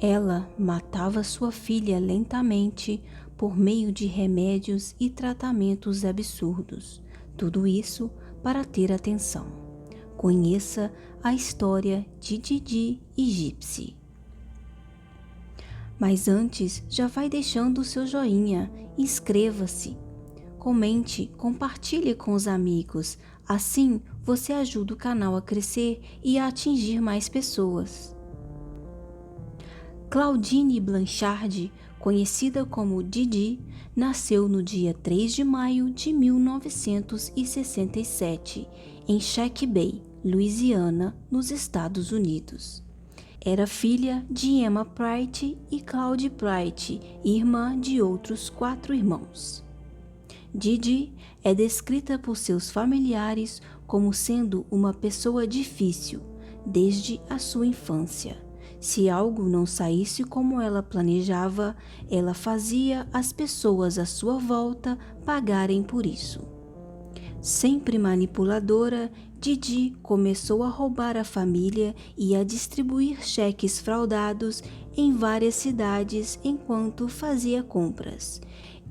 Ela matava sua filha lentamente por meio de remédios e tratamentos absurdos. Tudo isso para ter atenção. Conheça a história de Didi e Gypsy. Mas antes, já vai deixando o seu joinha, inscreva-se, comente, compartilhe com os amigos. Assim, você ajuda o canal a crescer e a atingir mais pessoas. Claudine Blanchard, conhecida como Didi, nasceu no dia 3 de maio de 1967, em Check Bay, Louisiana, nos Estados Unidos. Era filha de Emma Price e Claude Price, irmã de outros 4 irmãos. Didi é descrita por seus familiares como sendo uma pessoa difícil desde a sua infância. Se algo não saísse como ela planejava, ela fazia as pessoas à sua volta pagarem por isso. Sempre manipuladora, Didi começou a roubar a família e a distribuir cheques fraudados em várias cidades enquanto fazia compras.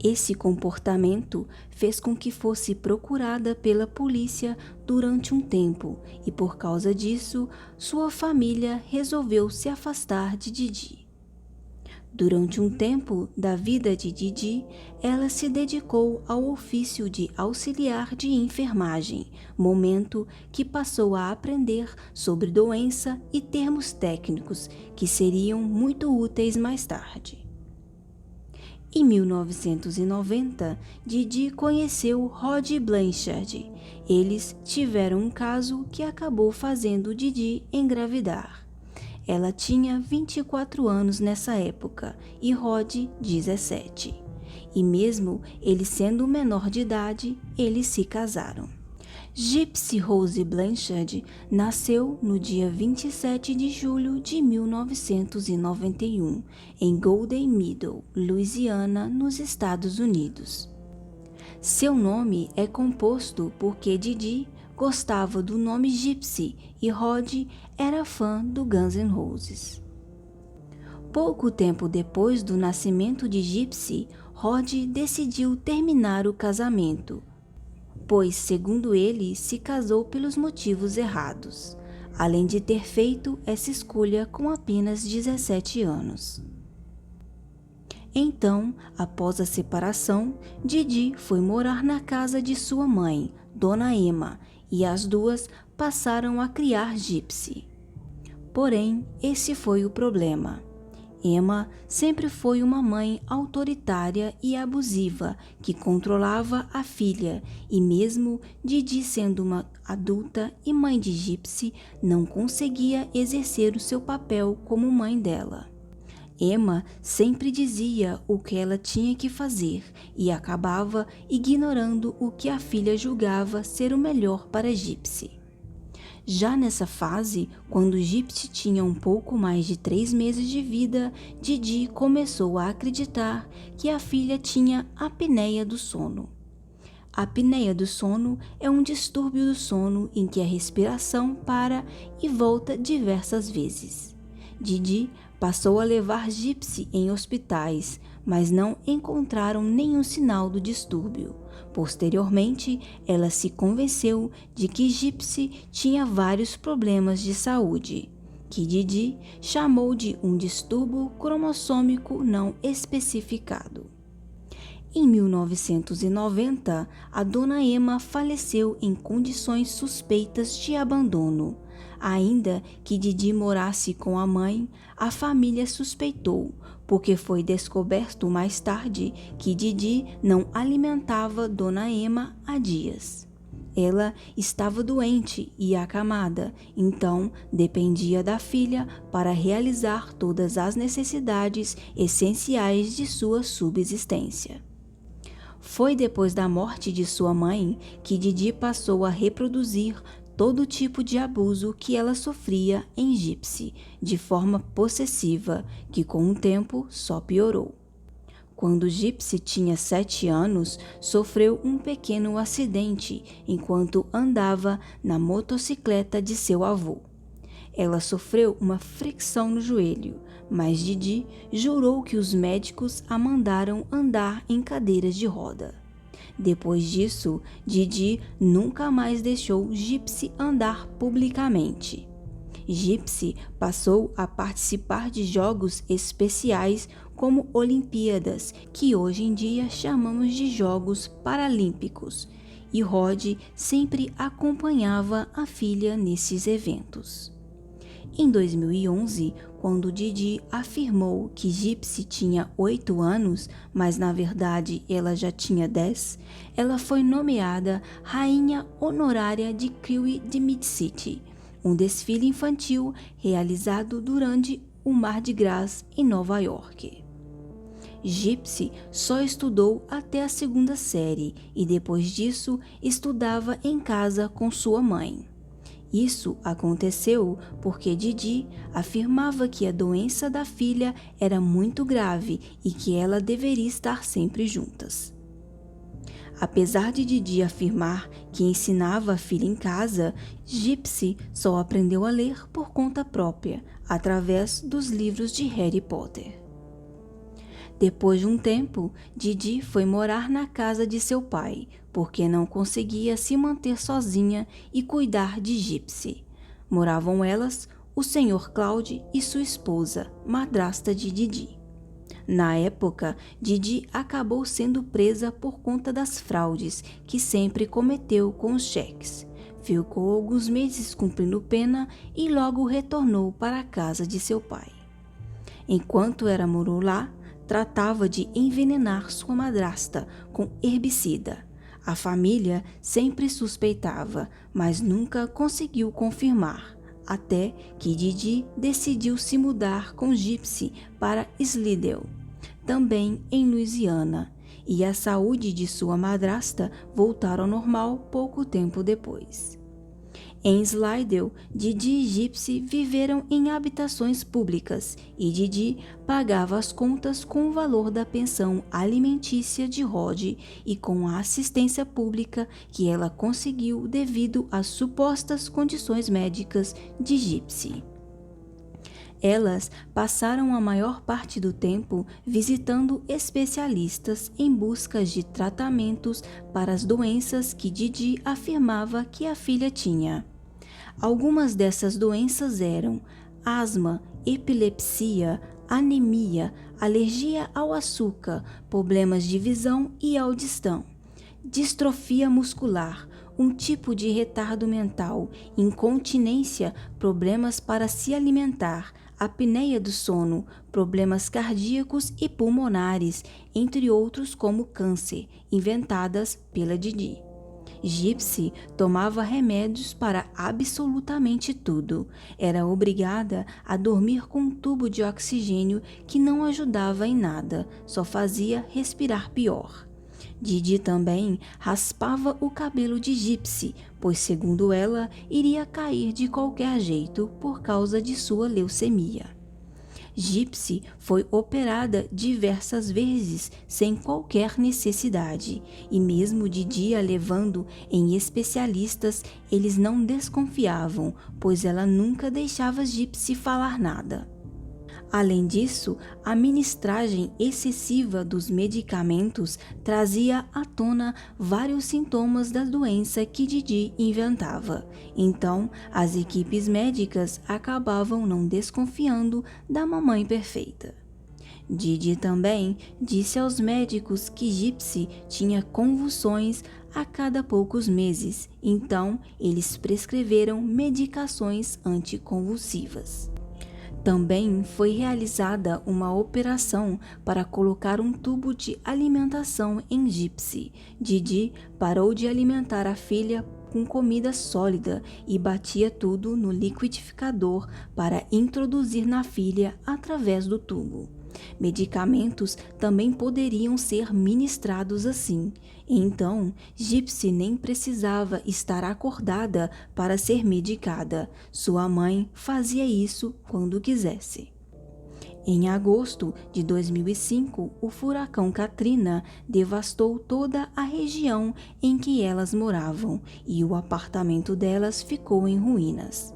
Esse comportamento fez com que fosse procurada pela polícia durante um tempo e, por causa disso, sua família resolveu se afastar de Didi. Durante um tempo da vida de Didi, ela se dedicou ao ofício de auxiliar de enfermagem, momento que passou a aprender sobre doença e termos técnicos que seriam muito úteis mais tarde. Em 1990, Didi conheceu Rod Blanchard. Eles tiveram um caso que acabou fazendo Didi engravidar. Ela tinha 24 anos nessa época e Rod 17. E mesmo ele sendo menor de idade, eles se casaram. Gypsy Rose Blanchard nasceu no dia 27 de julho de 1991, em Golden Meadow, Louisiana, nos Estados Unidos. Seu nome é composto porque Didi gostava do nome Gypsy e Rod era fã do Guns N' Roses. Pouco tempo depois do nascimento de Gypsy, Rod decidiu terminar o casamento, pois, segundo ele, se casou pelos motivos errados, além de ter feito essa escolha com apenas 17 anos. Então, após a separação, Didi foi morar na casa de sua mãe, Dona Emma, e as duas passaram a criar Gypsy. Porém, esse foi o problema. Emma sempre foi uma mãe autoritária e abusiva que controlava a filha e mesmo Didi sendo uma adulta e mãe de Gypsy, não conseguia exercer o seu papel como mãe dela. Emma sempre dizia o que ela tinha que fazer e acabava ignorando o que a filha julgava ser o melhor para Gypsy. Já nessa fase, quando Gypsy tinha um pouco mais de 3 meses de vida, Didi começou a acreditar que a filha tinha apneia do sono. A apneia do sono é um distúrbio do sono em que a respiração para e volta diversas vezes. Didi passou a levar Gypsy em hospitais, mas não encontraram nenhum sinal do distúrbio. Posteriormente, ela se convenceu de que Gypsy tinha vários problemas de saúde, que Didi chamou de um distúrbio cromossômico não especificado. Em 1990, a Dona Emma faleceu em condições suspeitas de abandono. Ainda que Didi morasse com a mãe, a família suspeitou, porque foi descoberto mais tarde que Didi não alimentava Dona Emma há dias. Ela estava doente e acamada, então dependia da filha para realizar todas as necessidades essenciais de sua subsistência. Foi depois da morte de sua mãe que Didi passou a reproduzir todo tipo de abuso que ela sofria em Gypsy, de forma possessiva, que com o tempo só piorou. Quando Gypsy tinha 7 anos, sofreu um pequeno acidente enquanto andava na motocicleta de seu avô. ela sofreu uma fricção no joelho, mas Didi jurou que os médicos a mandaram andar em cadeiras de roda. Depois disso, Didi nunca mais deixou Gypsy andar publicamente. Gypsy passou a participar de jogos especiais como Olimpíadas, que hoje em dia chamamos de Jogos Paralímpicos, e Rod sempre acompanhava a filha nesses eventos. Em 2011, quando Didi afirmou que Gypsy tinha 8 anos, mas na verdade ela já tinha 10, ela foi nomeada Rainha Honorária de Crewe de Mid-City, um desfile infantil realizado durante o Mardi Gras em Nova York. Gypsy só estudou até a 2ª série e depois disso estudava em casa com sua mãe. Isso aconteceu porque Didi afirmava que a doença da filha era muito grave e que ela deveria estar sempre juntas. Apesar de Didi afirmar que ensinava a filha em casa, Gypsy só aprendeu a ler por conta própria, através dos livros de Harry Potter. Depois de um tempo, Didi foi morar na casa de seu pai, porque não conseguia se manter sozinha e cuidar de Gypsy. Moravam elas, o Sr. Cloud e sua esposa, madrasta de Didi. Na época, Didi acabou sendo presa por conta das fraudes que sempre cometeu com os cheques. Ficou alguns meses cumprindo pena e logo retornou para a casa de seu pai. Enquanto morou lá, tratava de envenenar sua madrasta com herbicida. A família sempre suspeitava, mas nunca conseguiu confirmar, até que Didi decidiu se mudar com Gypsy para Slidell, também em Louisiana, e a saúde de sua madrasta voltou ao normal pouco tempo depois. Em Slidell, Didi e Gypsy viveram em habitações públicas e Didi pagava as contas com o valor da pensão alimentícia de Rod e com a assistência pública que ela conseguiu devido às supostas condições médicas de Gypsy. Elas passaram a maior parte do tempo visitando especialistas em busca de tratamentos para as doenças que Didi afirmava que a filha tinha. Algumas dessas doenças eram asma, epilepsia, anemia, alergia ao açúcar, problemas de visão e audição, distrofia muscular, um tipo de retardo mental, incontinência, problemas para se alimentar, apneia do sono, problemas cardíacos e pulmonares, entre outros como câncer, inventadas pela Didi. Gypsy tomava remédios para absolutamente tudo. Era obrigada a dormir com um tubo de oxigênio que não ajudava em nada, só fazia respirar pior. Didi também raspava o cabelo de Gypsy, pois, segundo ela, iria cair de qualquer jeito por causa de sua leucemia. Gypsy foi operada diversas vezes sem qualquer necessidade, e mesmo Didi a levando em especialistas, eles não desconfiavam, pois ela nunca deixava Gypsy falar nada. Além disso, a ministragem excessiva dos medicamentos trazia à tona vários sintomas da doença que Didi inventava. Então, as equipes médicas acabavam não desconfiando da mamãe perfeita. Didi também disse aos médicos que Gypsy tinha convulsões a cada poucos meses, então eles prescreveram medicações anticonvulsivas. Também foi realizada uma operação para colocar um tubo de alimentação em Gypsy. Didi parou de alimentar a filha com comida sólida e batia tudo no liquidificador para introduzir na filha através do tubo. Medicamentos também poderiam ser ministrados assim. Então, Gypsy nem precisava estar acordada para ser medicada. Sua mãe fazia isso quando quisesse. Em agosto de 2005, o furacão Katrina devastou toda a região em que elas moravam e o apartamento delas ficou em ruínas.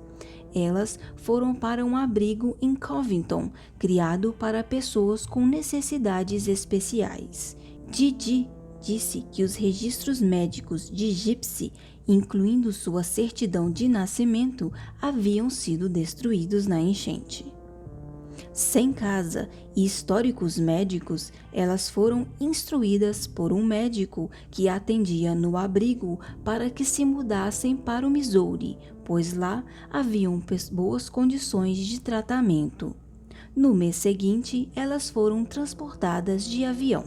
Elas foram para um abrigo em Covington, criado para pessoas com necessidades especiais. Didi disse que os registros médicos de Gypsy, incluindo sua certidão de nascimento, haviam sido destruídos na enchente. Sem casa e históricos médicos, elas foram instruídas por um médico que atendia no abrigo para que se mudassem para o Missouri, pois lá haviam boas condições de tratamento. No mês seguinte, elas foram transportadas de avião.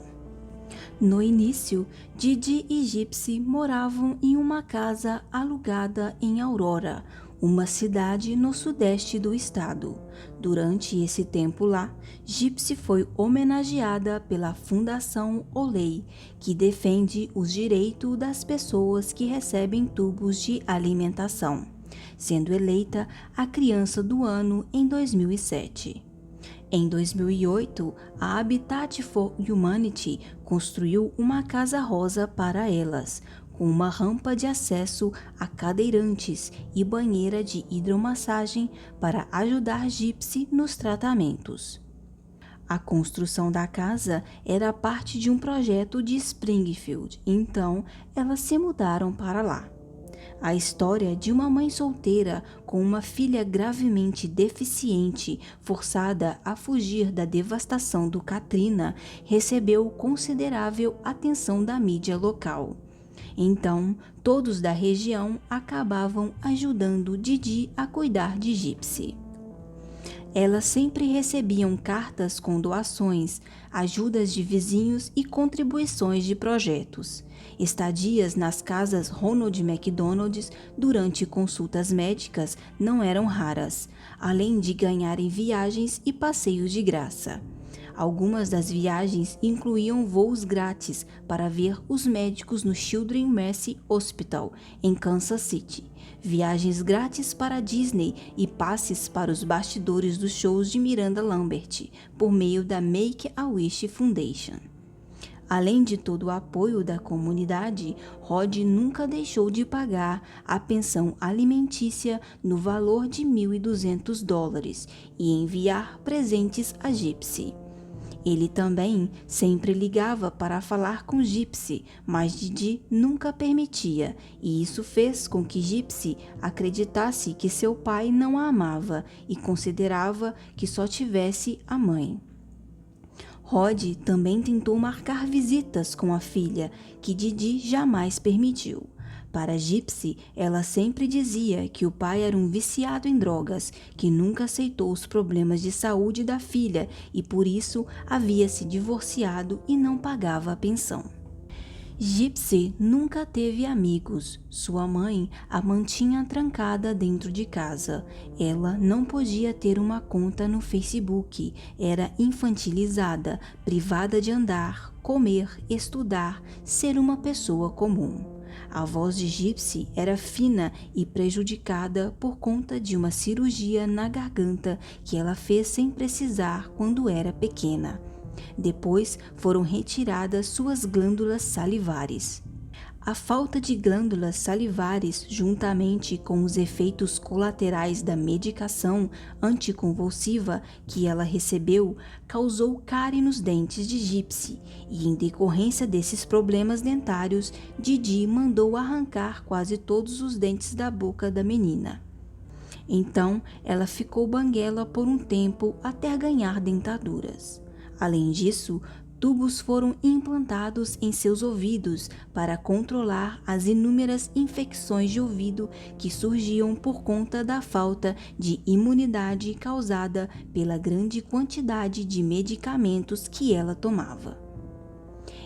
No início, Didi e Gypsy moravam em uma casa alugada em Aurora, uma cidade no sudeste do estado. Durante esse tempo lá, Gypsy foi homenageada pela Fundação Oley, que defende os direitos das pessoas que recebem tubos de alimentação, sendo eleita a Criança do Ano em 2007. Em 2008, a Habitat for Humanity construiu uma casa rosa para elas, com uma rampa de acesso a cadeirantes e banheira de hidromassagem para ajudar Gypsy nos tratamentos. A construção da casa era parte de um projeto de Springfield, então elas se mudaram para lá. A história de uma mãe solteira com uma filha gravemente deficiente, forçada a fugir da devastação do Katrina, recebeu considerável atenção da mídia local. Então, todos da região acabavam ajudando Didi a cuidar de Gypsy. Elas sempre recebiam cartas com doações, ajudas de vizinhos e contribuições de projetos. Estadias nas casas Ronald McDonald's durante consultas médicas não eram raras, além de ganharem viagens e passeios de graça. Algumas das viagens incluíam voos grátis para ver os médicos no Children's Mercy Hospital, em Kansas City, viagens grátis para Disney e passes para os bastidores dos shows de Miranda Lambert, por meio da Make-A-Wish Foundation. Além de todo o apoio da comunidade, Rod nunca deixou de pagar a pensão alimentícia no valor de $1.200 e enviar presentes a Gypsy. Ele também sempre ligava para falar com Gypsy, mas Didi nunca permitia, e isso fez com que Gypsy acreditasse que seu pai não a amava e considerava que só tivesse a mãe. Rod também tentou marcar visitas com a filha, que Didi jamais permitiu. Para Gypsy, ela sempre dizia que o pai era um viciado em drogas, que nunca aceitou os problemas de saúde da filha e por isso havia se divorciado e não pagava a pensão. Gypsy nunca teve amigos. Sua mãe a mantinha trancada dentro de casa. Ela não podia ter uma conta no Facebook, era infantilizada, privada de andar, comer, estudar, ser uma pessoa comum. A voz de Gypsy era fina e prejudicada por conta de uma cirurgia na garganta que ela fez sem precisar quando era pequena. Depois foram retiradas suas glândulas salivares. A falta de glândulas salivares, juntamente com os efeitos colaterais da medicação anticonvulsiva que ela recebeu, causou cárie nos dentes de Gypsy, e em decorrência desses problemas dentários, Didi mandou arrancar quase todos os dentes da boca da menina. Então, ela ficou banguela por um tempo até ganhar dentaduras. Além disso, tubos foram implantados em seus ouvidos para controlar as inúmeras infecções de ouvido que surgiam por conta da falta de imunidade causada pela grande quantidade de medicamentos que ela tomava.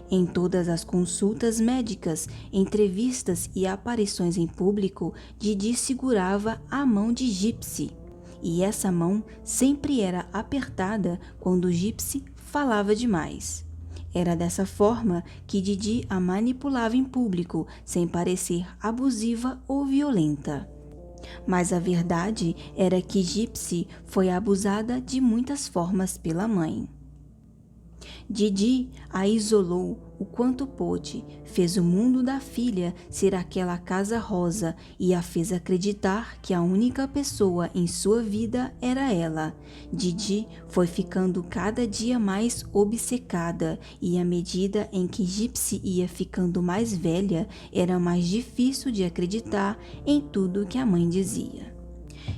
Em todas as consultas médicas, entrevistas e aparições em público, Didi segurava a mão de Gypsy, e essa mão sempre era apertada quando Gypsy falava demais. Era dessa forma que Didi a manipulava em público, sem parecer abusiva ou violenta. Mas a verdade era que Gypsy foi abusada de muitas formas pela mãe. Didi a isolou o quanto pôde, fez o mundo da filha ser aquela casa rosa e a fez acreditar que a única pessoa em sua vida era ela. Didi foi ficando cada dia mais obcecada e à medida em que Gypsy ia ficando mais velha, era mais difícil de acreditar em tudo que a mãe dizia.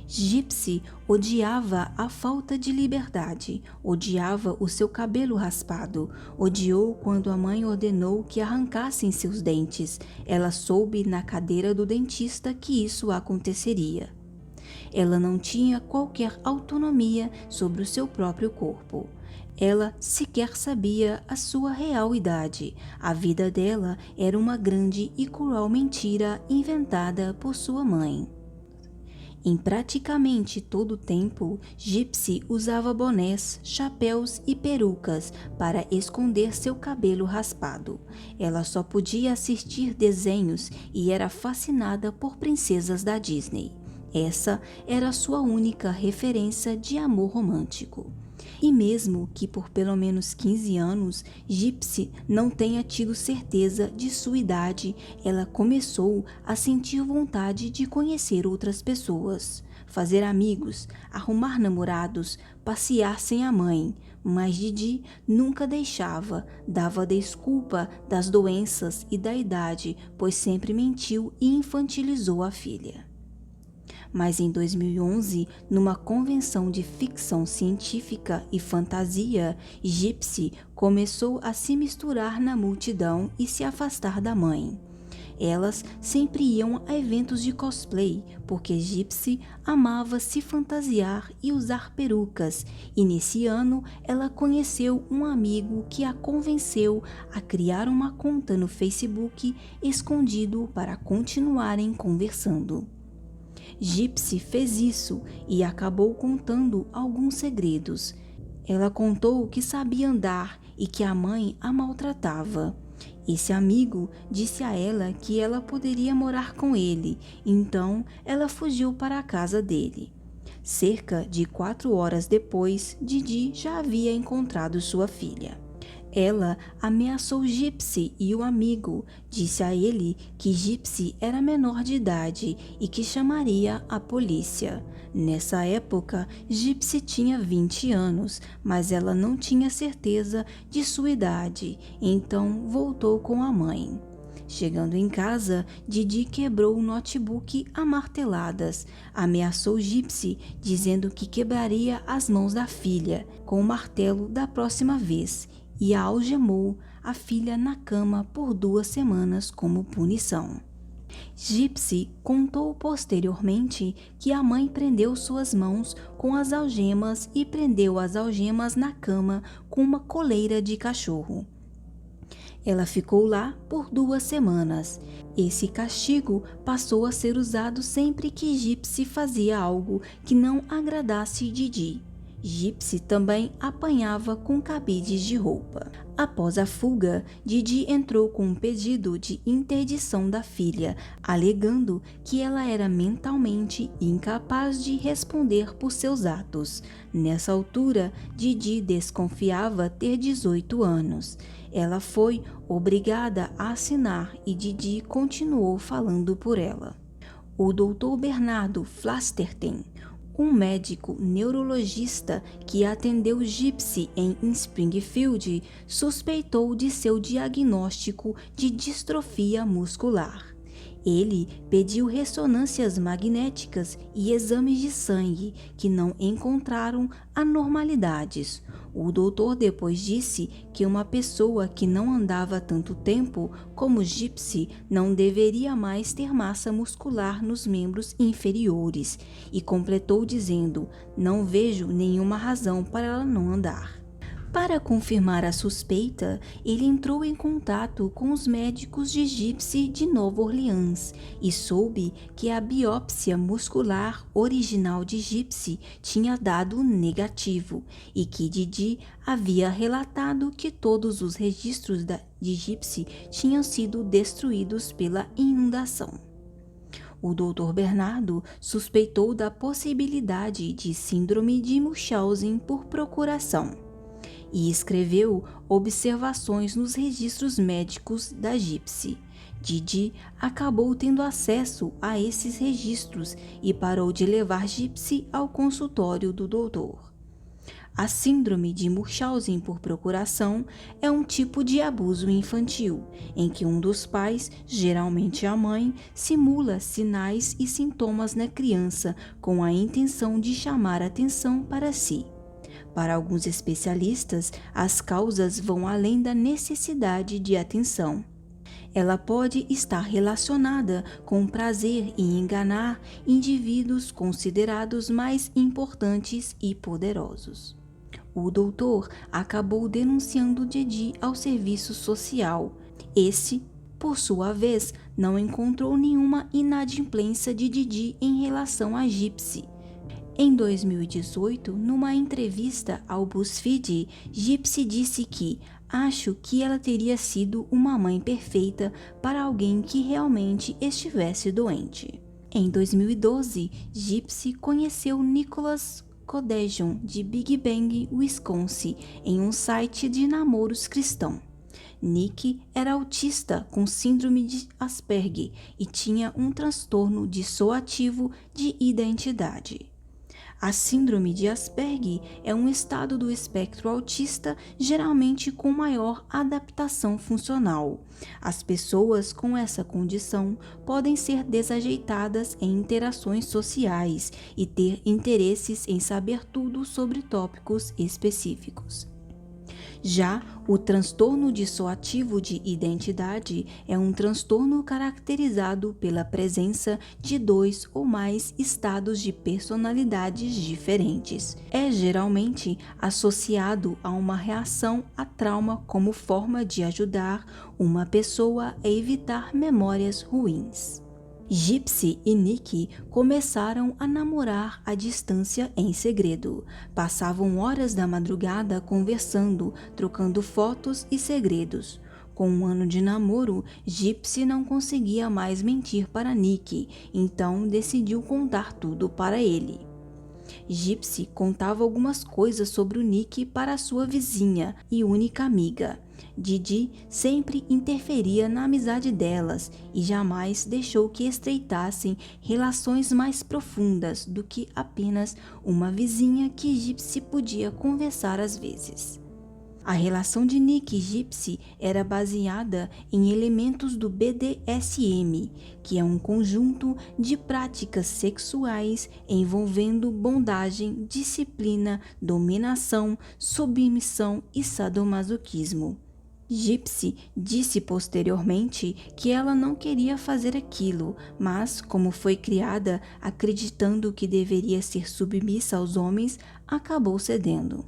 Gypsy odiava a falta de liberdade, odiava o seu cabelo raspado, odiou quando a mãe ordenou que arrancassem seus dentes. Ela soube na cadeira do dentista que isso aconteceria. Ela não tinha qualquer autonomia sobre o seu próprio corpo. Ela sequer sabia a sua real idade. A vida dela era uma grande e cruel mentira inventada por sua mãe. Em praticamente todo o tempo, Gypsy usava bonés, chapéus e perucas para esconder seu cabelo raspado. Ela só podia assistir desenhos e era fascinada por princesas da Disney. Essa era sua única referência de amor romântico. E mesmo que por pelo menos 15 anos Gypsy não tenha tido certeza de sua idade, ela começou a sentir vontade de conhecer outras pessoas, fazer amigos, arrumar namorados, passear sem a mãe. Mas Didi nunca deixava, dava desculpa das doenças e da idade, pois sempre mentiu e infantilizou a filha. Mas em 2011, numa convenção de ficção científica e fantasia, Gypsy começou a se misturar na multidão e se afastar da mãe. Elas sempre iam a eventos de cosplay, porque Gypsy amava se fantasiar e usar perucas, e nesse ano ela conheceu um amigo que a convenceu a criar uma conta no Facebook escondido para continuarem conversando. Gypsy fez isso e acabou contando alguns segredos. Ela contou que sabia andar e que a mãe a maltratava. Esse amigo disse a ela que ela poderia morar com ele, então ela fugiu para a casa dele. Cerca de 4 horas depois, Didi já havia encontrado sua filha. Ela ameaçou Gypsy e o amigo, disse a ele que Gypsy era menor de idade e que chamaria a polícia. Nessa época, Gypsy tinha 20 anos, mas ela não tinha certeza de sua idade, então voltou com a mãe. Chegando em casa, Didi quebrou o notebook a marteladas. Ameaçou Gypsy, dizendo que quebraria as mãos da filha com o martelo da próxima vez, e a algemou a filha na cama por 2 semanas como punição. Gypsy contou posteriormente que a mãe prendeu suas mãos com as algemas e prendeu as algemas na cama com uma coleira de cachorro. Ela ficou lá por 2 semanas. Esse castigo passou a ser usado sempre que Gypsy fazia algo que não agradasse Didi. Gypsy também apanhava com cabides de roupa. Após a fuga, Didi entrou com um pedido de interdição da filha, alegando que ela era mentalmente incapaz de responder por seus atos. Nessa altura, Didi desconfiava ter 18 anos. Ela foi obrigada a assinar e Didi continuou falando por ela. O Dr. Bernardo Flasterten, um médico neurologista que atendeu Gypsy em Springfield, suspeitou de seu diagnóstico de distrofia muscular. Ele pediu ressonâncias magnéticas e exames de sangue que não encontraram anormalidades. O doutor depois disse que uma pessoa que não andava tanto tempo como Gypsy não deveria mais ter massa muscular nos membros inferiores e completou dizendo: "Não vejo nenhuma razão para ela não andar." Para confirmar a suspeita, ele entrou em contato com os médicos de Gypsy de Nova Orleans e soube que a biópsia muscular original de Gypsy tinha dado negativo e que Didi havia relatado que todos os registros de Gypsy tinham sido destruídos pela inundação. O Dr. Bernardo suspeitou da possibilidade de síndrome de Munchausen por procuração. e escreveu observações nos registros médicos da Gypsy. Didi acabou tendo acesso a esses registros e parou de levar Gypsy ao consultório do doutor. A síndrome de Munchausen por procuração é um tipo de abuso infantil, em que um dos pais, geralmente a mãe, simula sinais e sintomas na criança com a intenção de chamar atenção para si. Para alguns especialistas, as causas vão além da necessidade de atenção. Ela pode estar relacionada com o prazer em enganar indivíduos considerados mais importantes e poderosos. O doutor acabou denunciando Didi ao serviço social. Esse, por sua vez, não encontrou nenhuma inadimplência de Didi em relação a Gypsy. Em 2018, numa entrevista ao BuzzFeed, Gypsy disse que acho que ela teria sido uma mãe perfeita para alguém que realmente estivesse doente. Em 2012, Gypsy conheceu Nicholas Kodejon, de Big Bend, Wisconsin, em um site de namoros cristão. Nick era autista com síndrome de Asperger e tinha um transtorno dissociativo de identidade. A síndrome de Asperger é um estado do espectro autista, geralmente com maior adaptação funcional. As pessoas com essa condição podem ser desajeitadas em interações sociais e ter interesses em saber tudo sobre tópicos específicos. Já o transtorno dissociativo de identidade é um transtorno caracterizado pela presença de 2 ou mais estados de personalidades diferentes. É geralmente associado a uma reação a trauma como forma de ajudar uma pessoa a evitar memórias ruins. Gypsy e Nick começaram a namorar à distância em segredo. Passavam horas da madrugada conversando, trocando fotos e segredos. Com 1 ano de namoro, Gypsy não conseguia mais mentir para Nick, então decidiu contar tudo para ele. Gypsy contava algumas coisas sobre o Nick para sua vizinha e única amiga. Didi sempre interferia na amizade delas e jamais deixou que estreitassem relações mais profundas do que apenas uma vizinha que Gypsy podia conversar às vezes. A relação de Nick e Gypsy era baseada em elementos do BDSM, que é um conjunto de práticas sexuais envolvendo bondagem, disciplina, dominação, submissão e sadomasoquismo. Gypsy disse posteriormente que ela não queria fazer aquilo, mas, como foi criada acreditando que deveria ser submissa aos homens, acabou cedendo.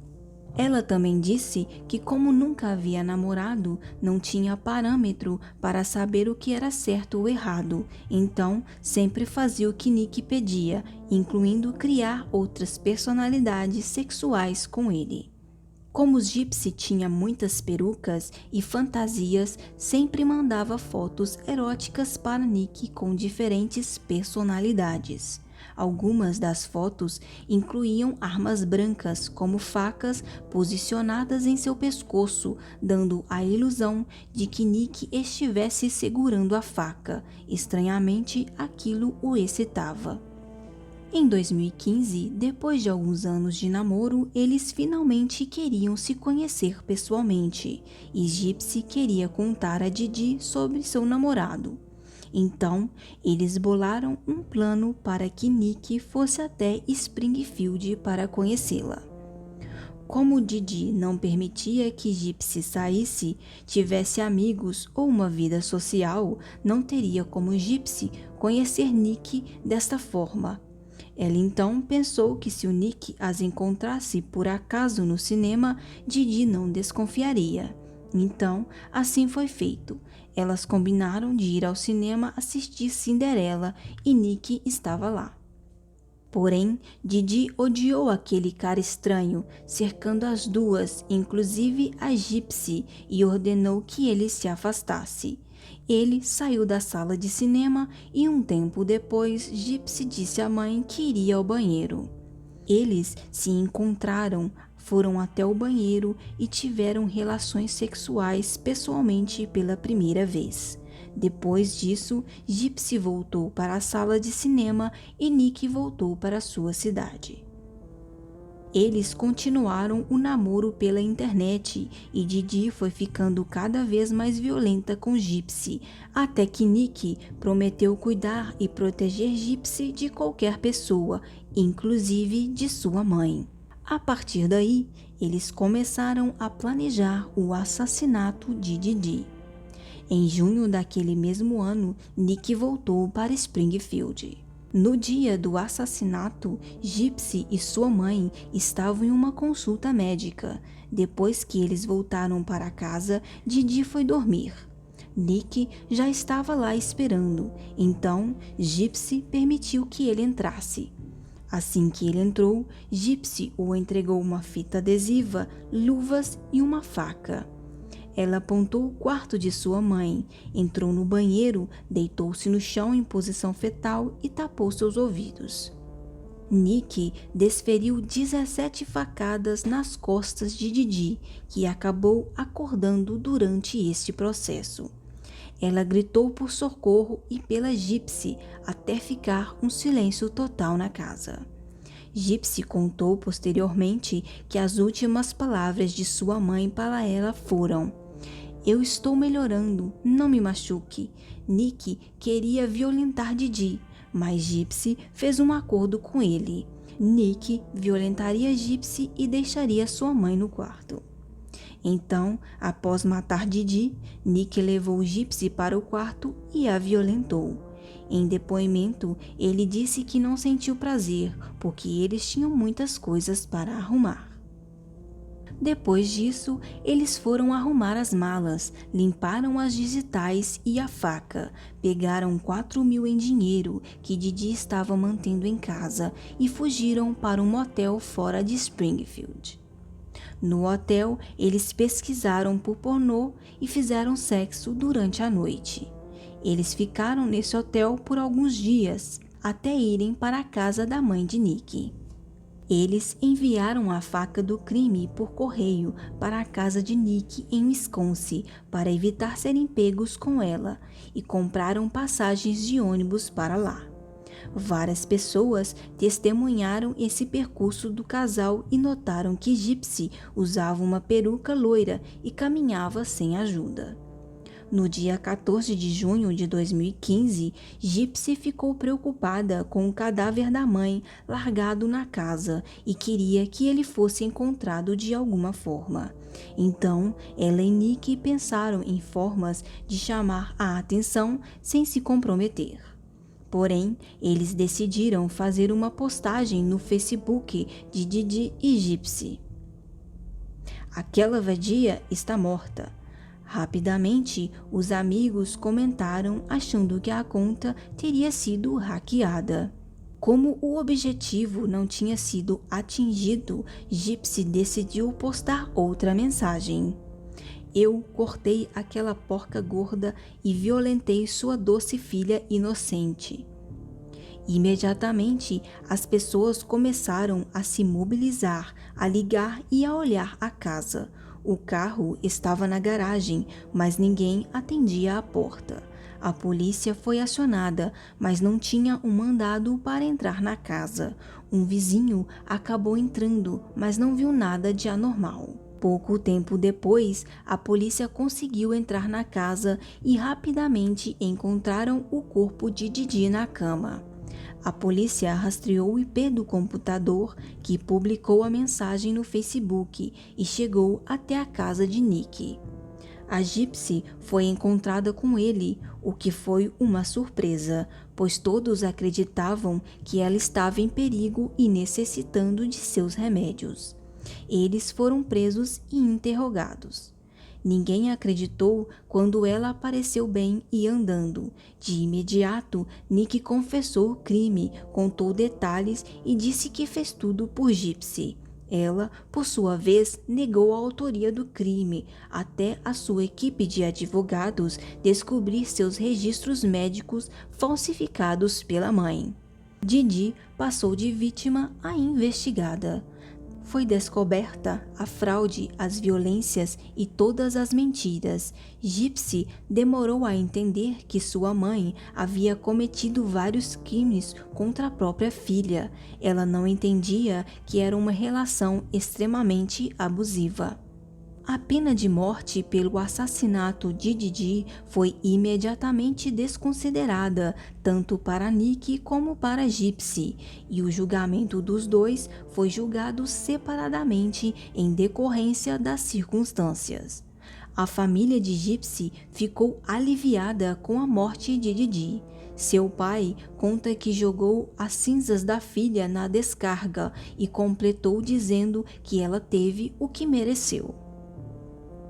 Ela também disse que, como nunca havia namorado, não tinha parâmetro para saber o que era certo ou errado, então sempre fazia o que Nick pedia, incluindo criar outras personalidades sexuais com ele. Como Gypsy tinha muitas perucas e fantasias, sempre mandava fotos eróticas para Nick com diferentes personalidades. Algumas das fotos incluíam armas brancas, como facas, posicionadas em seu pescoço, dando a ilusão de que Nick estivesse segurando a faca. Estranhamente, aquilo o excitava. Em 2015, depois de alguns anos de namoro, eles finalmente queriam se conhecer pessoalmente, e Gypsy queria contar a Didi sobre seu namorado. Então, eles bolaram um plano para que Nick fosse até Springfield para conhecê-la. Como Didi não permitia que Gypsy saísse, tivesse amigos ou uma vida social, não teria como Gypsy conhecer Nick desta forma. Ela então pensou que se o Nick as encontrasse por acaso no cinema, Didi não desconfiaria. Então, assim foi feito. Elas combinaram de ir ao cinema assistir Cinderela e Nick estava lá. Porém, Didi odiou aquele cara estranho, cercando as duas, inclusive a Gypsy, e ordenou que ele se afastasse. Ele saiu da sala de cinema e um tempo depois, Gypsy disse à mãe que iria ao banheiro. Eles se encontraram foram até o banheiro e tiveram relações sexuais pessoalmente pela primeira vez. Depois disso, Gypsy voltou para a sala de cinema e Nick voltou para sua cidade. Eles continuaram o namoro pela internet e Didi foi ficando cada vez mais violenta com Gypsy, até que Nick prometeu cuidar e proteger Gypsy de qualquer pessoa, inclusive de sua mãe. A partir daí, eles começaram a planejar o assassinato de Didi. Em junho daquele mesmo ano, Nick voltou para Springfield. No dia do assassinato, Gypsy e sua mãe estavam em uma consulta médica. Depois que eles voltaram para casa, Didi foi dormir. Nick já estava lá esperando, então Gypsy permitiu que ele entrasse. Assim que ele entrou, Gypsy o entregou uma fita adesiva, luvas e uma faca. Ela apontou o quarto de sua mãe, entrou no banheiro, deitou-se no chão em posição fetal e tapou seus ouvidos. Nick desferiu 17 facadas nas costas de Didi, que acabou acordando durante este processo. Ela gritou por socorro e pela Gypsy até ficar um silêncio total na casa. Gypsy contou posteriormente que as últimas palavras de sua mãe para ela foram: "Eu estou melhorando, não me machuque." Nick queria violentar Didi, mas Gypsy fez um acordo com ele. Nick violentaria Gypsy e deixaria sua mãe no quarto. Então, após matar Didi, Nick levou Gypsy para o quarto e a violentou. Em depoimento, ele disse que não sentiu prazer, porque eles tinham muitas coisas para arrumar. Depois disso, eles foram arrumar as malas, limparam as digitais e a faca, pegaram 4.000 em dinheiro que Didi estava mantendo em casa e fugiram para um motel fora de Springfield. No hotel, eles pesquisaram por pornô e fizeram sexo durante a noite. Eles ficaram nesse hotel por alguns dias, até irem para a casa da mãe de Nick. Eles enviaram a faca do crime por correio para a casa de Nick em Wisconsin para evitar serem pegos com ela e compraram passagens de ônibus para lá. Várias pessoas testemunharam esse percurso do casal e notaram que Gypsy usava uma peruca loira e caminhava sem ajuda. No dia 14 de junho de 2015, Gypsy ficou preocupada com o cadáver da mãe largado na casa e queria que ele fosse encontrado de alguma forma. Então, ela e Nick pensaram em formas de chamar a atenção sem se comprometer. Porém, eles decidiram fazer uma postagem no Facebook de Didi e Gypsy. "Aquela vadia está morta." Rapidamente, os amigos comentaram achando que a conta teria sido hackeada. Como o objetivo não tinha sido atingido, Gypsy decidiu postar outra mensagem. "Eu cortei aquela porca gorda e violentei sua doce filha inocente." Imediatamente, as pessoas começaram a se mobilizar, a ligar e a olhar a casa. O carro estava na garagem, mas ninguém atendia à porta. A polícia foi acionada, mas não tinha um mandado para entrar na casa. Um vizinho acabou entrando, mas não viu nada de anormal. Pouco tempo depois, a polícia conseguiu entrar na casa e rapidamente encontraram o corpo de Didi na cama. A polícia rastreou o IP do computador que publicou a mensagem no Facebook e chegou até a casa de Nick. A Gypsy foi encontrada com ele, o que foi uma surpresa, pois todos acreditavam que ela estava em perigo e necessitando de seus remédios. Eles foram presos e interrogados. Ninguém acreditou quando ela apareceu bem e andando. De imediato, Nick confessou o crime, contou detalhes e disse que fez tudo por Gypsy. Ela, por sua vez, negou a autoria do crime, até a sua equipe de advogados descobrir seus registros médicos falsificados pela mãe. Didi passou de vítima a investigada. foi descoberta a fraude, as violências e todas as mentiras. Gypsy demorou a entender que sua mãe havia cometido vários crimes contra a própria filha. Ela não entendia que era uma relação extremamente abusiva. A pena de morte pelo assassinato de Didi foi imediatamente desconsiderada, tanto para Nick como para Gypsy, e o julgamento dos dois foi julgado separadamente em decorrência das circunstâncias. A família de Gypsy ficou aliviada com a morte de Didi. Seu pai conta que jogou as cinzas da filha na descarga e completou dizendo que ela teve o que mereceu.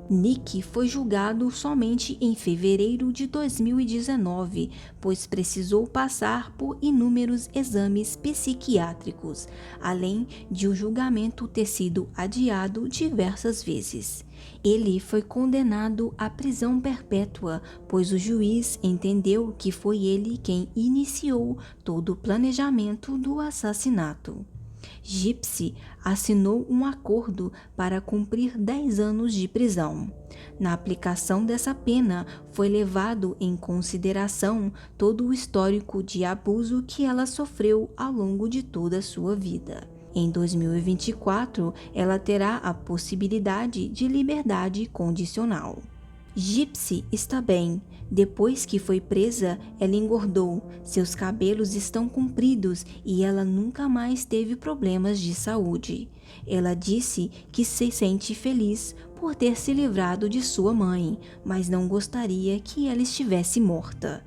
Nick foi julgado somente em fevereiro de 2019, pois precisou passar por inúmeros exames psiquiátricos, além de o julgamento ter sido adiado diversas vezes. Ele foi condenado à prisão perpétua, pois o juiz entendeu que foi ele quem iniciou todo o planejamento do assassinato. Gypsy assinou um acordo para cumprir 10 anos de prisão. Na aplicação dessa pena, foi levado em consideração todo o histórico de abuso que ela sofreu ao longo de toda a sua vida. Em 2024, ela terá a possibilidade de liberdade condicional. Gypsy está bem. Depois que foi presa, ela engordou, seus cabelos estão compridos e ela nunca mais teve problemas de saúde. Ela disse que se sente feliz por ter se livrado de sua mãe, mas não gostaria que ela estivesse morta.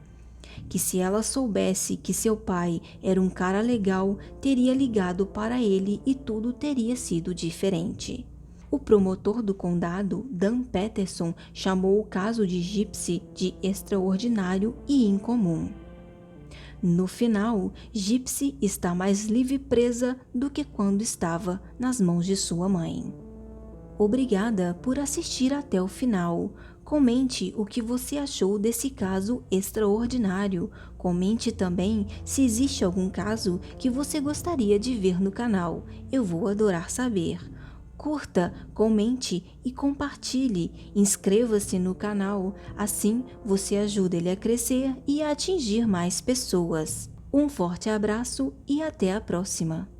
Que se ela soubesse que seu pai era um cara legal, teria ligado para ele e tudo teria sido diferente. O promotor do condado, Dan Peterson, chamou o caso de Gypsy de extraordinário e incomum. No final, Gypsy está mais livre presa do que quando estava nas mãos de sua mãe. Obrigada por assistir até o final. Comente o que você achou desse caso extraordinário. Comente também se existe algum caso que você gostaria de ver no canal. Eu vou adorar saber. Curta, comente e compartilhe. Inscreva-se no canal, assim você ajuda ele a crescer e a atingir mais pessoas. Um forte abraço e até a próxima!